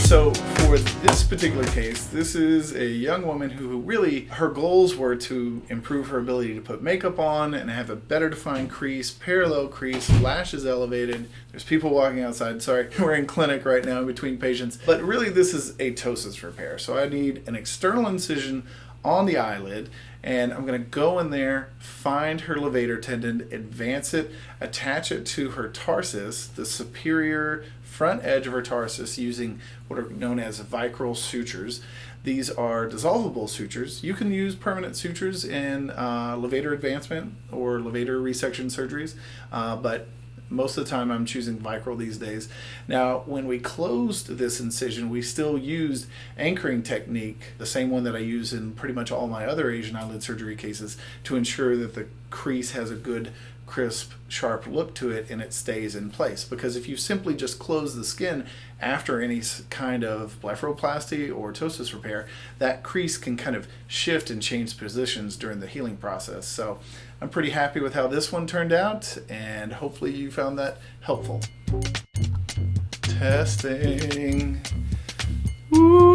So for this particular case, this is a young woman who really, her goals were to improve her ability to put makeup on and have a better defined crease, parallel crease, lashes elevated. There's people walking outside. Sorry, we're in clinic right now between patients. But really this is a ptosis repair. So I need an external incision on the eyelid, and I'm going to go in there, find her levator tendon, advance it, attach it to her tarsus, the superior front edge of her tarsus, using what are known as vicryl sutures. These are dissolvable sutures. You can use permanent sutures in levator advancement or levator resection surgeries, but most of the time I'm choosing vicryl these days. Now, when we closed this incision, we still used anchoring technique, the same one that I use in pretty much all my other Asian eyelid surgery cases, to ensure that the crease has a good, crisp, sharp look to it and it stays in place. Because if you simply just close the skin after any kind of blepharoplasty or ptosis repair, that crease can kind of shift and change positions during the healing process. So I'm pretty happy with how this one turned out, and hopefully you found that helpful. Testing. Woo!